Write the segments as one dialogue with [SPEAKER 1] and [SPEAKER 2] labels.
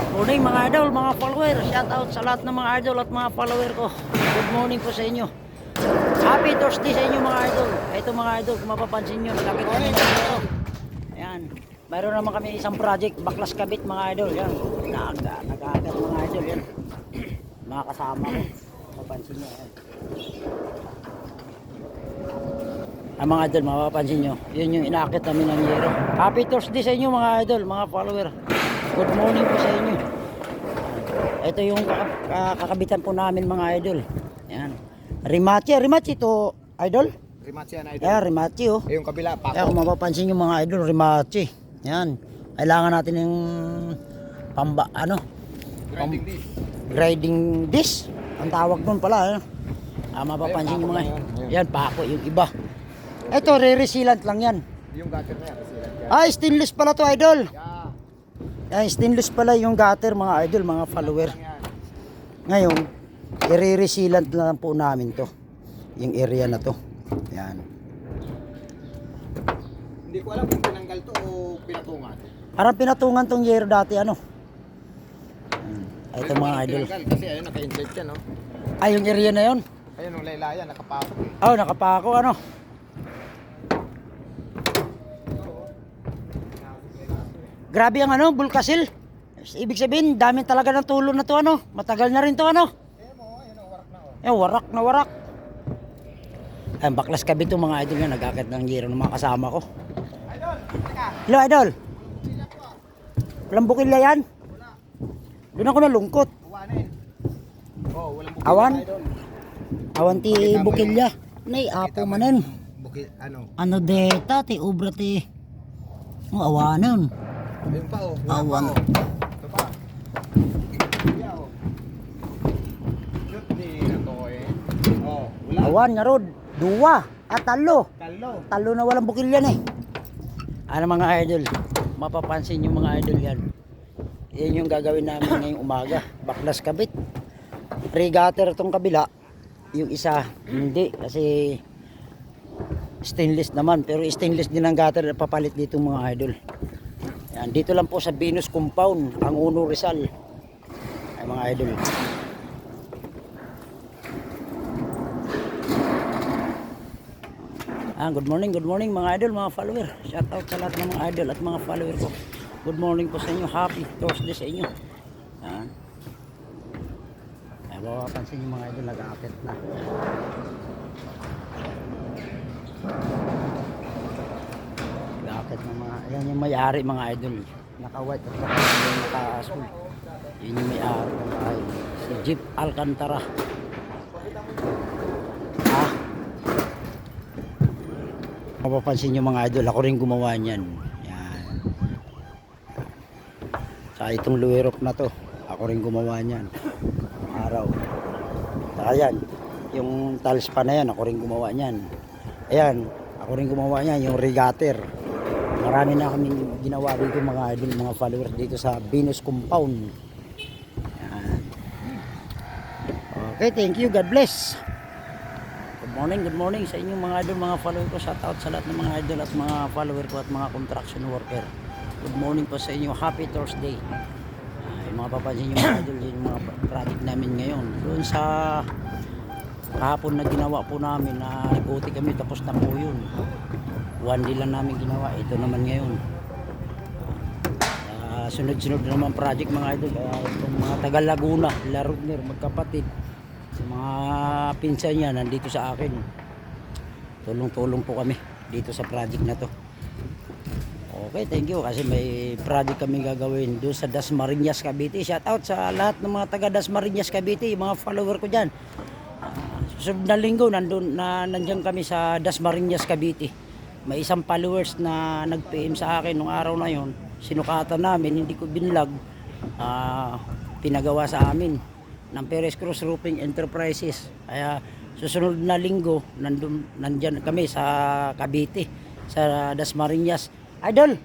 [SPEAKER 1] Morning mga idol, mga follower. Shout out sa lahat ng mga idol at mga follower ko. Good morning po sa inyo. Happy Thursday sa inyo mga idol. Ito mga idol, kung mapapansin nyo, nagkakit kami ng ito. Ayan. Mayroon naman kami isang project, baklas kabit mga idol. Yan. Nagkakit mga idol yan. Mga kasama ko. Mapapansin nyo. Yan. Ang mga idol, mapapansin nyo, yun yung inaakit namin ng yero. Happy Thursday sa inyo mga idol, mga follower. Good morning po sa inyo. Ito yung kakabitan po namin mga idol. Ayan. Rimachi to idol.
[SPEAKER 2] Rimachi yan idol.
[SPEAKER 1] Ayan, Rimachi oh.
[SPEAKER 2] Yung kabila, pako.
[SPEAKER 1] Ayan, kung mapapansin nyo mga idol, Rimachi. Ayan. Kailangan natin yung
[SPEAKER 2] Grinding disc.
[SPEAKER 1] grading disc. Ang tawag nun pala. Mapapansin nyo mga. Yan, pako yung iba. Ito, re-resealant lang yan.
[SPEAKER 2] Yung gutter na yan.
[SPEAKER 1] Stainless pala to idol.
[SPEAKER 2] Yeah.
[SPEAKER 1] Stainless pala yung gutter mga idol, mga follower. Ngayon, i-re-resealant na lang po namin to. Yung area na to. Yan.
[SPEAKER 2] Hindi ko alam kung tinanggal to o pinatungan.
[SPEAKER 1] Parang pinatungan tong yero dati ano. Ito mga idol.
[SPEAKER 2] Kasi ayun, naka-insert yan, no?
[SPEAKER 1] Yung area na yon.
[SPEAKER 2] Ayun, yung laylayan, nakapasok eh.
[SPEAKER 1] Nakapako ano. Grabe ang Bulkasil. Ibig sabihin, dami talaga ng tulo na to ano. Matagal na rin to ano. Warak na warak. Baklas kabit to mga idol nga, nag-akit ng yero ng mga kasama ko.
[SPEAKER 2] Idol, teka.
[SPEAKER 1] Hello idol. Walang bukilya yan? Doon ako nalungkot.
[SPEAKER 2] Buwanin. Walang bukil.
[SPEAKER 1] Awan?
[SPEAKER 2] Idol.
[SPEAKER 1] Awan ti bukilya. Nay, apo manen.
[SPEAKER 2] Bukil,
[SPEAKER 1] Ano deta, ti ubra ti. Awanan.
[SPEAKER 2] Ayun pa, oh.
[SPEAKER 1] Awan.
[SPEAKER 2] Ito pa. Yeah, oh. Shoot, di na to, eh. Wala.
[SPEAKER 1] Awan nga rod. Dua. Talo.
[SPEAKER 2] Kalo.
[SPEAKER 1] Talo na walang bukilyan eh. Mga idol. Mapapansin yung mga idol yan. Yan yung gagawin namin ngayong umaga. Baklas kabit. Pre-gutter tong kabila. Yung isa, hindi. Kasi stainless naman. Pero stainless din ang gutter na papalit dito mga idol. Yan. Dito lang po sa Venus Compound. Ang Uno Rizal. Ay mga idol. Good morning mga idol, mga follower. Shout out sa lahat ng mga idol at mga follower ko. Good morning po sa inyo. Happy Thursday sa inyo. Mapapansin yung mga idol, nag-aakit na. Nag-aakit ng mga, ayan yung may-ari mga idol. Naka-white at naka-asul. Yun yung may-ari ng bahay. Si Jeep Alcantara. Mapapansin nyo mga idol, ako rin gumawa niyan. Yan. Sa itong luwerok na to, ako rin gumawa niyan. Araw. Saka yan, yung tiles pa na yan, ako rin gumawa niyan. Ayan, ako rin gumawa niyan, yung regatter. Marami na kaming ginawa dito mga idol, mga followers dito sa Venus Compound. Yan. Okay, thank you, God bless. Good morning sa inyong mga idol, mga follower ko. Shout out sa lahat ng mga idol at mga follower ko at mga construction worker. Good morning po sa inyo. Happy Thursday. Mga papansin nyo mga idol, yung mga project namin ngayon. Doon sa kahapon na ginawa po namin, na nag-uti kami, tapos na po yun. One day lang namin ginawa. Ito naman ngayon. Sunod-sunod naman project mga idol. Itong mga taga Laguna, Larugner, magkapatid. Mga pinsan niya nandito sa akin, tulong-tulong po kami dito sa project na to. Okay, thank you, kasi may project kami gagawin doon sa Dasmariñas, Cavite. Shout out sa lahat ng mga taga Dasmariñas, Cavite, mga follower ko dyan. Susunod na linggo nandiyan kami sa Dasmariñas, Cavite. May isang followers na nag-PM sa akin nung araw na yon. Sinukatan namin, hindi ko binlog, pinagawa sa amin ng Perez Cruz Roofing Enterprises. Kaya susunod na linggo nandyan kami sa Cavite, sa Dasmariñas. Idol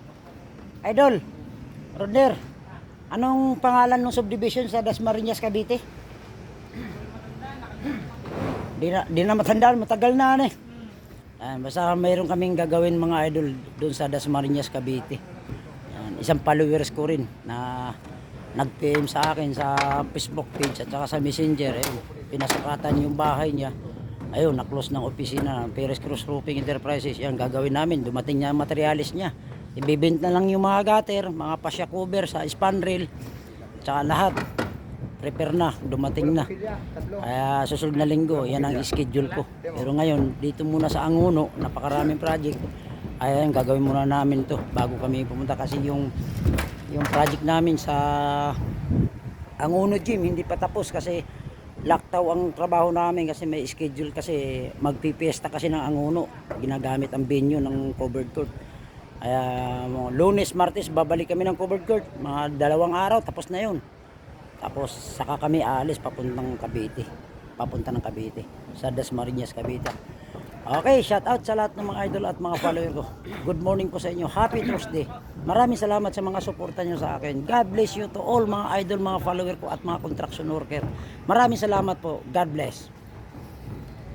[SPEAKER 1] Rodner, anong pangalan ng subdivision sa Dasmariñas, Cavite? Di na matandaan, matagal na eh. Basta mayroon kaming gagawin mga idol doon sa Dasmariñas, Cavite. Isang followers ko rin na nag-PM sa akin sa Facebook page at saka sa Messenger. Ayun, pinasukatan yung bahay niya. Ayun, na-close ng opisina ng Perez Cruz Roofing Enterprises. Yan, gagawin namin. Dumating niya ang materialis niya. Ibibint na lang yung mga gutter, mga pasya cover sa spandrel, tsaka lahat. Prepare na, dumating na. Kaya susunod na linggo, yan ang schedule ko. Pero ngayon, dito muna sa Anguno, napakaraming project. Ayan, gagawin muna namin to bago kami pumunta kasi yung project namin sa Anguno Gym hindi pa tapos kasi lockdown ang trabaho namin kasi may schedule kasi magpipiesta kasi ng Anguno. Ginagamit ang venue ng covered court. Kaya Lunes, Martes babalik kami ng covered court. Mga 2 araw tapos na 'yon. Tapos saka kami aalis papuntang Cavite. Papunta ng Cavite sa Dasmariñas, Cavite. Okay, shout out sa lahat ng mga idol at mga follower ko. Good morning po sa inyo. Happy Thursday. Maraming salamat sa mga suporta nyo sa akin. God bless you to all mga idol, mga follower ko at mga construction worker. Maraming salamat po. God bless.